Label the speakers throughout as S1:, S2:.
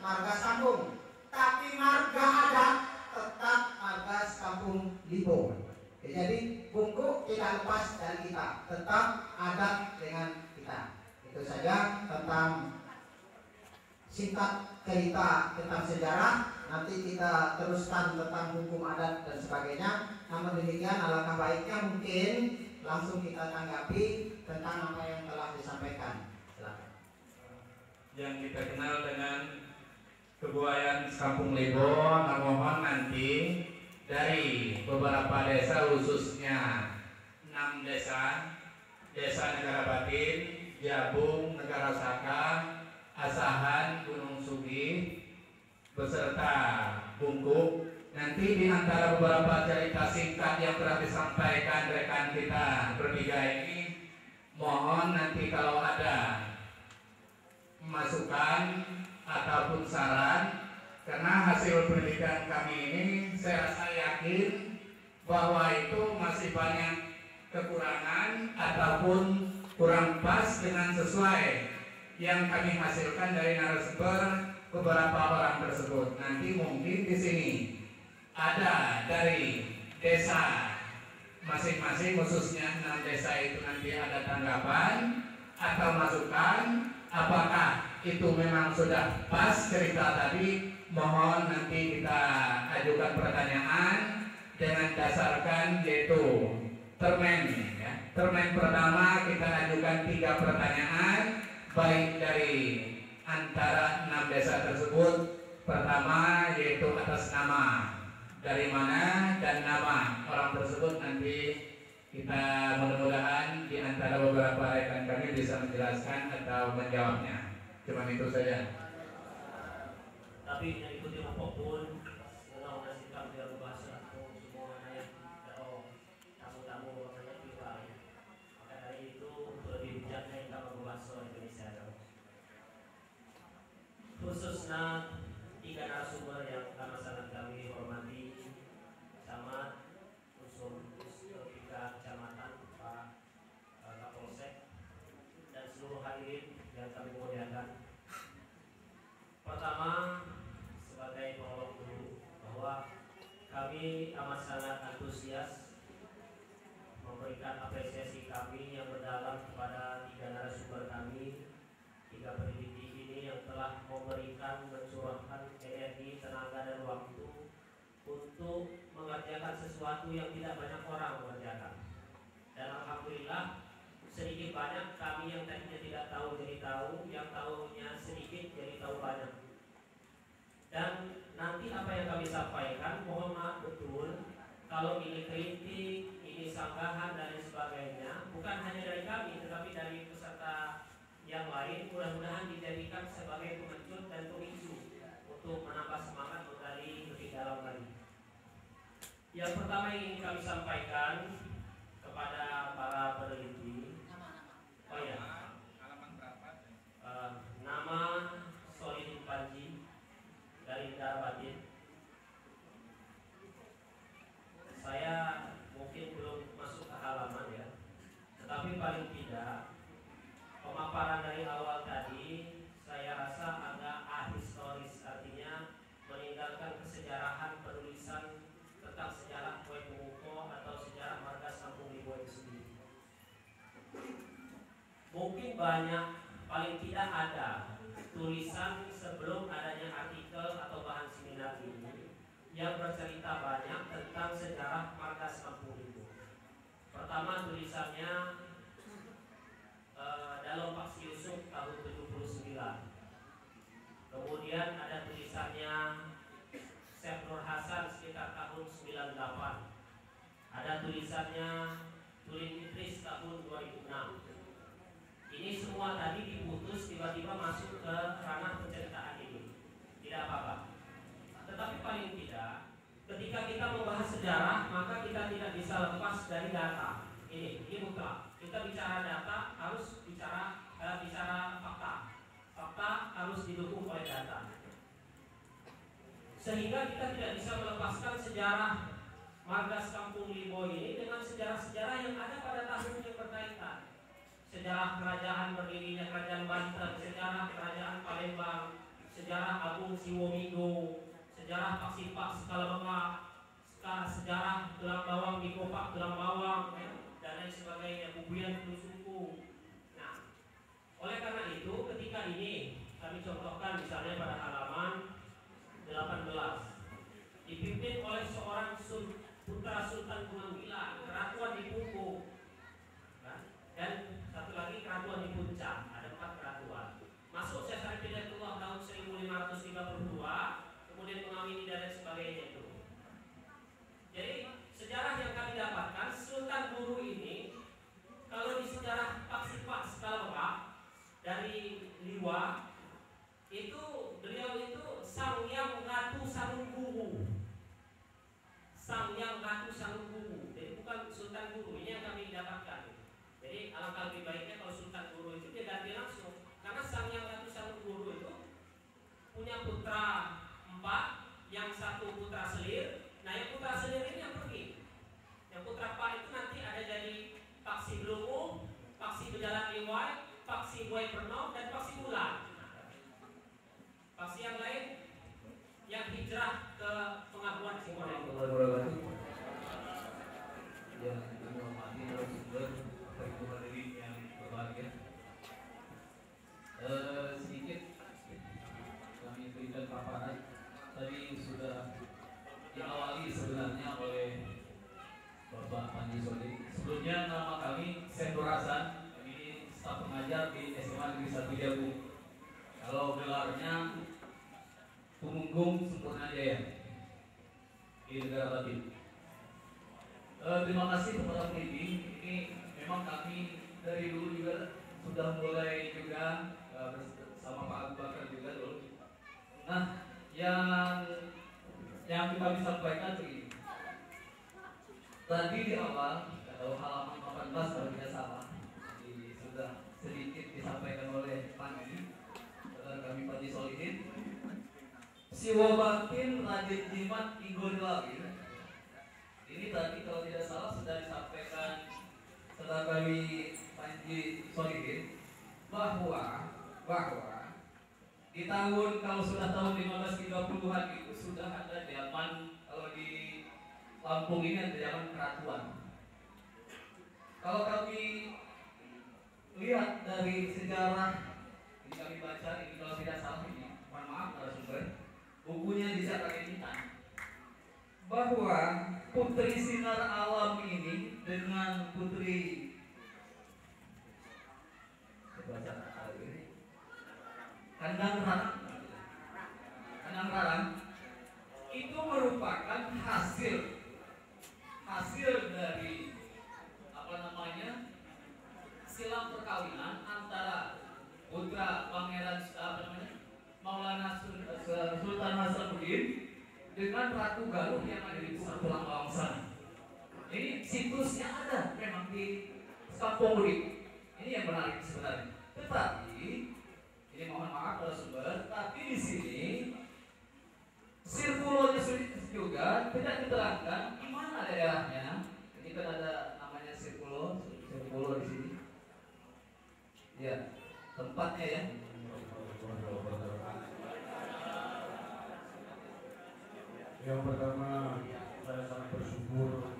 S1: Margas Kampung, tapi marga adat tetap Margas Kampung Libo. Jadi Bungkuk tidak lepas dari kita, tetap adat dengan kita. Itu saja tentang singkat cerita tentang sejarah. Nanti kita teruskan tentang hukum adat dan sebagainya. Namun demikian, alangkah baiknya mungkin langsung kita tanggapi tentang apa yang telah disampaikan. Silakan.
S2: Yang kita kenal dengan kebudayaan Kampung Libo, mohon nanti dari beberapa desa, khususnya 6 desa, Desa Negara Batin, Jabung, Negara Saka, Asahan, Gunung Sugi, beserta Bungkuk. Nanti di antara beberapa cerita singkat yang telah disampaikan rekan kita bertiga ini, mohon nanti kalau ada masukan ataupun saran, karena hasil penelitian kami ini saya rasa yakin bahwa itu masih banyak kekurangan ataupun kurang pas dengan sesuai yang kami hasilkan dari narasumber beberapa orang tersebut. Nanti mungkin di sini ada dari desa masing-masing, khususnya 6 desa itu nanti ada tanggapan atau masukan. Apakah itu memang sudah pas cerita tadi? Mohon nanti kita ajukan pertanyaan dengan dasarkan yaitu termen. Ya. Termen pertama kita ajukan 3 pertanyaan, baik dari antara 6 desa tersebut. Pertama yaitu atas nama, dari mana, dan nama orang tersebut. Nanti kita mudah-mudahan di antara beberapa rekan kami bisa menjelaskan atau menjawabnya. Cuma itu saja.
S3: Tapi yang ikuti apapun, kalau nasi kami dalam bahasa semua yang tamu-tamu makanya juga. Maka dari itu lebih bijaknya yang kamu bahasa Indonesia. Khususnya 3 narasumber yang sangat kami hormati, Camat, unsur 3 kecamatan, Pak Kapolsek, dan seluruh hadirin yang kami muliakan. Pertama, sebagai prolog dulu, bahwa kami amat sangat antusias memberikan apresiasi kami yang mendalam kepada 3 narasumber kami, 3 peneliti ini yang telah memberikan, mencurahkan energi, tenaga, dan waktu untuk mengerjakan sesuatu yang tidak banyak orang mengerjakan. Dan alhamdulillah sedikit banyak kami yang tadinya tidak tahu jadi tahu, yang tahunya sedikit jadi tahu banyak. Dan nanti apa yang kami sampaikan, mohon maaf betul kalau ini kritik, ini sanggahan dan lain sebagainya, bukan hanya dari kami tetapi dari peserta yang lain. Mudah-mudahan dijadikan sebagai pengecut dan pemicu untuk menambah semangat menggali lebih dalam lagi. Yang pertama yang ingin kami sampaikan kepada para peneliti, nama Solidin Panji dari Negara Batin. Saya mungkin belum masuk ke halaman ya, tetapi paling tidak pemaparan dari awal tadi saya rasa agak ahistoris, artinya meninggalkan kesejarahan penulisan tentang sejarah kue Bungkuk atau sejarah Margas Kampung Libo itu sendiri. Mungkin banyak, paling tidak ada tulisan sebelum adanya artikel atau bahan seminar ini yang bercerita banyak tentang sejarah Margas Kampung Libo. Pertama tulisannya dalam Paksi Yusuf tahun 79. Kemudian ada tulisannya Syekh Nur Hasan sekitar tahun 98. Ada tulisannya Tulin Idris tahun 2006. Ini semua tadi diputus tiba-tiba masuk ke ranah penceritaan ini. Tidak apa-apa. Tetapi paling tidak, ketika kita membahas sejarah, maka kita tidak bisa lepas dari data. Ini mutlak. Kita bicara data harus bicara fakta. Fakta harus didukung oleh data. Sehingga kita tidak bisa melepaskan sejarah Margas Kampung Libo ini dengan sejarah-sejarah yang ada pada tahun yang berkaitan. Sejarah kerajaan berdirinya Kerajaan Banten, sejarah Kerajaan Palembang, sejarah Agung Siwomigo, sejarah Paksipak Skala sejarah tulang bawang di Kopak tulang bawang, dan lain sebagainya, bubuyan suku. Nah, oleh karena itu ketika ini kami contohkan misalnya pada halaman 18 dipimpin oleh seorang putra Sultan Gunung Keratuan di Punggung, kan? Dan satu lagi Keratuan di Puncak, ada 4 keratuan. Masuk Syekh Syarif Hidayatullah tahun 1532, kemudian mengawini dan lain sebagainya itu. Jadi sejarah yang kami dapatkan Sultan Guru ini, kalau di sejarah Paksipak Skala dari Liwa itu beliau itu Sang Yang Ratu Sangun Guru. Sang Yang Ratu Sangun Guru. Jadi bukan Sultan Guru, ini yang kami dapatkan. Jadi alangkah lebih baiknya kalau Sultan Guru itu dia ganti langsung. Karena Sang Yang Ratu Sangun Guru itu punya putra 4, yang 1 putra selir. Nah yang putra selir ini yang pergi. Yang putra Pak itu nanti ada jadi Paksi Belungu, Paksi Berjalan Liwai, Paksi Buai Pernau, dan Paksi Bulan. Paksi yang lain yang hijrah ke pengakuan Cikoneng.
S4: Yang kami hormati narasumber, Ibu hadirin yang berbahagia. Sedikit kami berikan paparan. Tadi sudah diawali sebenarnya oleh Bapak Panji Sodik. Sebelumnya nama kami Sendor Hasan, kami staf pengajar di SMA Negeri 1 Jagung. Kalau gelarnya Tumenggung Sempurna Jaya di negara Latin. Terima kasih kepada pendidik. Ini memang kami dari dulu juga sudah mulai juga bersama Pak Abu Bakar juga dulu. Nah, yang kita bisa sampaikan begini. Tadi di awal atau halaman 18 kalau tidak salah sudah sedikit disampaikan oleh Panji, kami Panji Solihin. Siwa Batin Raden Jimat Igor Lawir. Ini tadi kalau tidak salah sudah disampaikan setelah kami Panji Solihin bahwa di tahun, kalau sudah tahun 1530-an itu sudah ada zaman, kalau di Lampung ini ada zaman keratuan. Kalau kami lihat dari sejarah, ini kami baca, ini kalau tidak salah ini, mohon maaf narasumber, bukunya di Saragenitan, bahwa Putri Sinar Alam ini dengan Putri Kandang Rarang itu merupakan hasil dari silang perkawinan antara putra Pangeran Maulana Sultan Hasanuddin dengan Ratu Galuh yang ada di Tulang Bawang sana. Ini situsnya ada memang di Kampung Udik. Ini yang menarik sebenarnya. Tetapi ini mohon maaf kalau sumber, tapi di sini sirkulonya juga tidak diterangkan di mana daerahnya. Ini kan ada namanya sirkulo di sini. Ya, tempatnya ya.
S5: Yang pertama, saya sangat bersyukur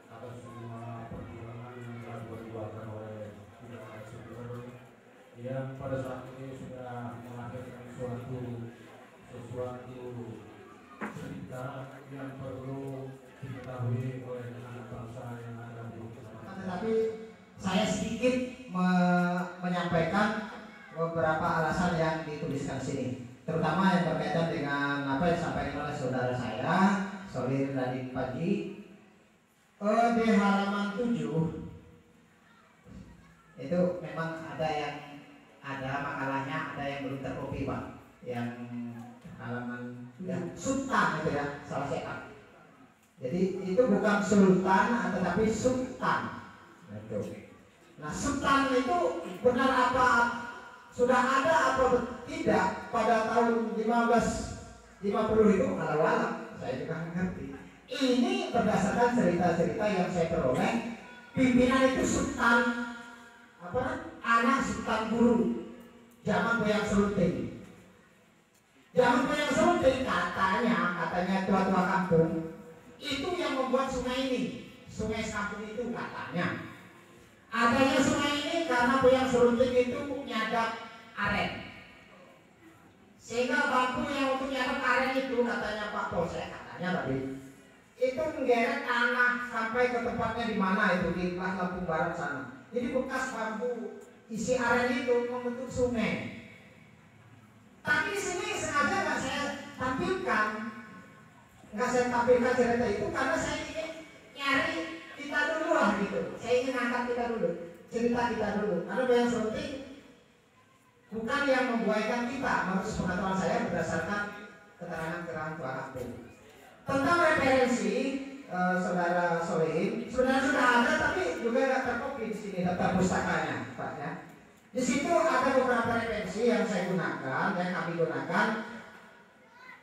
S5: atas semua perjuangan yang telah diperjuangkan oleh tiga narasumber yang pada saat ini sudah melahirkan sesuatu cerita yang perlu diketahui oleh anak bangsa yang ada di sana.
S1: Tetapi saya sedikit menyampaikan beberapa alasan yang dituliskan sini, terutama yang berkaitan dengan apa yang disampaikan oleh saudara saya, Solir Raden Panji. Di halaman 7 itu memang ada makalahnya, ada yang belum terkopi Pak, yang halaman yang Sultan itu ya, salah cetak. Jadi itu bukan Sultan, tetapi Sultan. Nah, Sultan itu benar apa sudah ada apa tidak pada tahun 1550 itu walau saya juga ngerti. Ini berdasarkan cerita-cerita yang saya peroleh. Pimpinan itu Sultan anak Sultan Guru zaman Boyang Seluting. Zaman Puyang Serunting katanya tua-tua kampung itu yang membuat sungai ini, sungai Sekampung itu katanya. Adanya sungai ini karena Puyang Serunting itu nyadap aren. Sehingga bambu yang untuk nyadap aren itu katanya Pak Polsek katanya tadi itu menggeret tanah sampai ke tempatnya di mana itu di Lampung Barat sana. Jadi bekas bambu isi aren itu membentuk sungai. Tapi di sini sengaja nggak saya tampilkan cerita itu karena saya ingin nyari kita dulu lah gitu. Saya ingin angkat kita dulu, cerita kita dulu. Karena Puyang Serunting bukan yang membuaikan kita, menurut pengetahuan saya berdasarkan keterangan tua kampung. Tentang referensi saudara Solehin sebenarnya sudah ada, tapi juga nggak terkopi di sini daftar pustakanya, Pak ya. Di situ ada beberapa referensi yang saya gunakan, yang kami gunakan,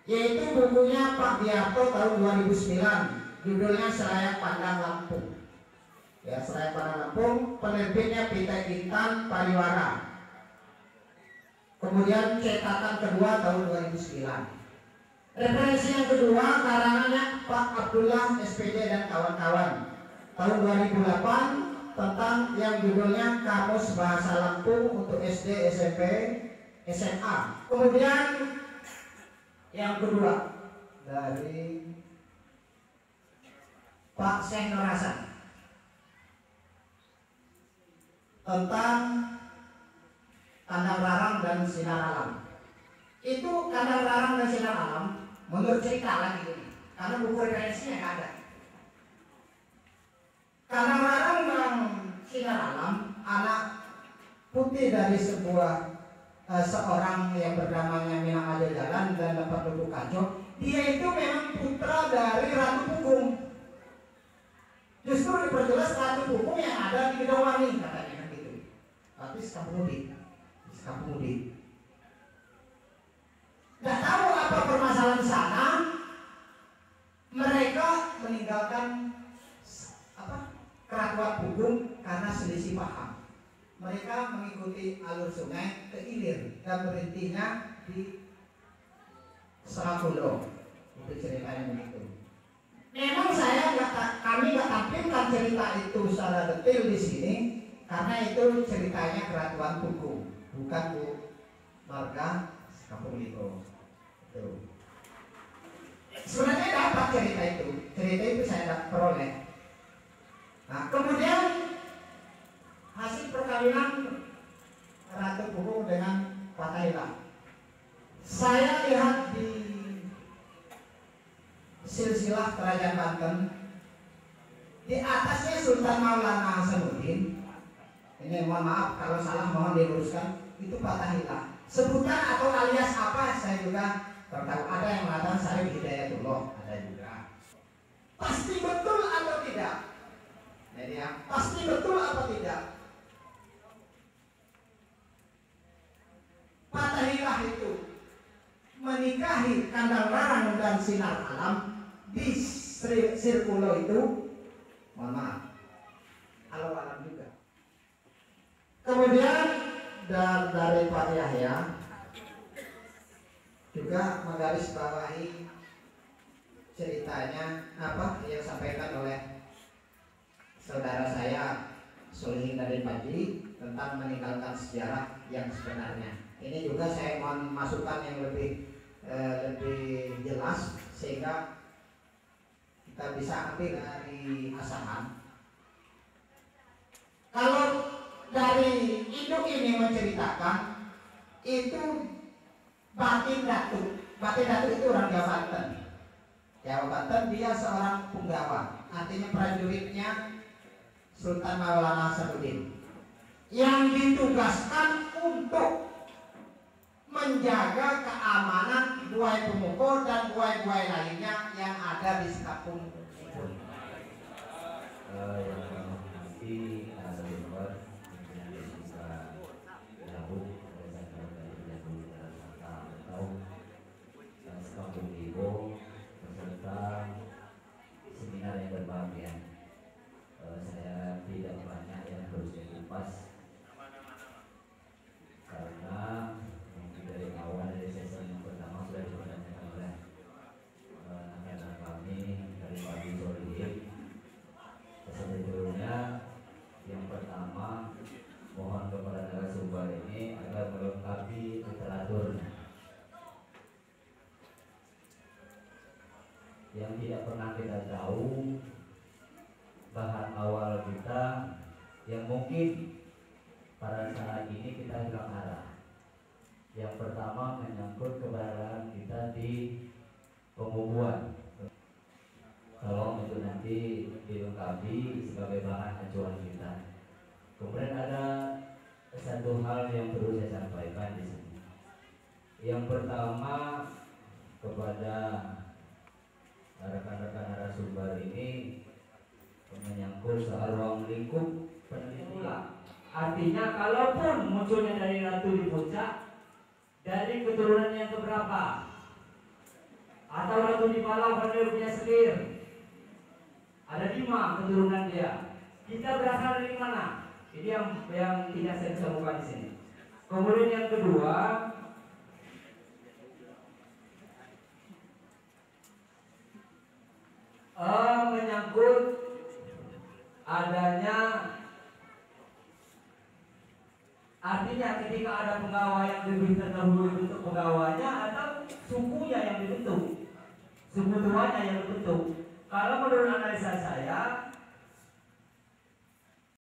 S1: yaitu bukunya Pak Diarto tahun 2009, judulnya Selayak Pandang Lampung. Ya, Selayak Pandang Lampung, penerbitnya Pitai Intan Pariwara. Kemudian cetakan kedua tahun 2009. Referensi yang kedua karangannya Pak Abdullah SPJ dan kawan-kawan tahun 2008 tentang yang judulnya Kamus Bahasa Lampung untuk SD, SMP, SMA. Kemudian yang kedua dari Pak Syekh Nur Hasan tentang Kandang Larang dan Sinar Alam. Itu Kandang Larang dan Sinar Alam menurut cerita lagi ini, karena buku referensinya nggak ada. Kandang Larang dan Sinar Alam anak putih dari sebuah seorang yang bernamanya Minang Aja Jalan dan dapat Lubuk Kaco. Dia itu memang putra dari Ratu Punggung. Justru diperjelas Ratu Punggung yang ada di Gedongwangi katanya kan gitu. Tapi Sekampung Mudik. Gak tahu apa permasalahan di sana. Mereka meninggalkan Keratuan Punggung karena selisih paham. Mereka mengikuti alur sungai ke Ilir dan berhentinya di Serakulo. Itu ceritanya begitu. Memang kami nggak tampilkan cerita itu secara detail di sini karena itu ceritanya Keratuan Punggung, bukan warga Kampung Lipo. Sebenarnya dapat cerita itu saya dapat peroleh. Nah, kemudian hasil perkawinan Ratu Punggung dengan Fatahillah. Saya lihat di silsilah Kerajaan Banten, di atasnya Sultan Maulana Hasanuddin. Ini mohon maaf kalau salah, mohon diluruskan. Itu Fatahillah. Sebutan atau alias apa saya juga tahu. Ada yang mengatakan Syarif Hidayatullah, ada juga. Pasti betul atau tidak? Jadi ya, pasti betul atau tidak? Fatahillah itu menikahi Kandang Larang dan Sinar Alam di Sirkulo itu, mohon maaf, alam juga. Kemudian dari Pak Yahya juga menggarisbawahi ceritanya apa yang disampaikan oleh saudara saya Solihin Raden Panji tentang meninggalkan sejarah yang sebenarnya. Ini juga saya mohon masukan yang lebih jelas sehingga kita bisa ambil dari asahan. Kalau dari induk ini menceritakan itu Batin Datu itu orang Jawa Banten. Jawa Banten, dia seorang punggawa, artinya prajuritnya Sultan Maulana Hasanuddin yang ditugaskan untuk menjaga keamanan buai pemukul dan buai-buai lainnya yang ada di Sekampung.
S6: Seminar yang berbahagia. Saya tidak banyak yang harus dikupas karena dari awal dari sesi yang pertama sudah yang tidak pernah kita tahu bahan awal kita yang mungkin pada saat ini kita hilang arah. Yang pertama menyangkut keberadaan kita di pembubuhan. Tolong itu nanti dilengkapi sebagai bahan acuan kita. Kemudian ada satu hal yang perlu saya sampaikan di sini. Yang pertama kepada rekan-rekan narasumber ini menyangkut soal ruang lingkup penelitian. Artinya kalaupun munculnya dari Ratu di Puncak, dari keturunan yang keberapa, atau Ratu di Palau pada punya selir, ada 5 keturunan dia. Kita berasal dari mana? Ini yang tidak saya bisa buka di sini. Kemudian yang kedua, menyangkut adanya, artinya ketika ada penggawa yang lebih terdahulu dibentuk penggawanya atau sukunya yang dibentuk, suku tuanya yang dibentuk. Kalau menurut analisa saya,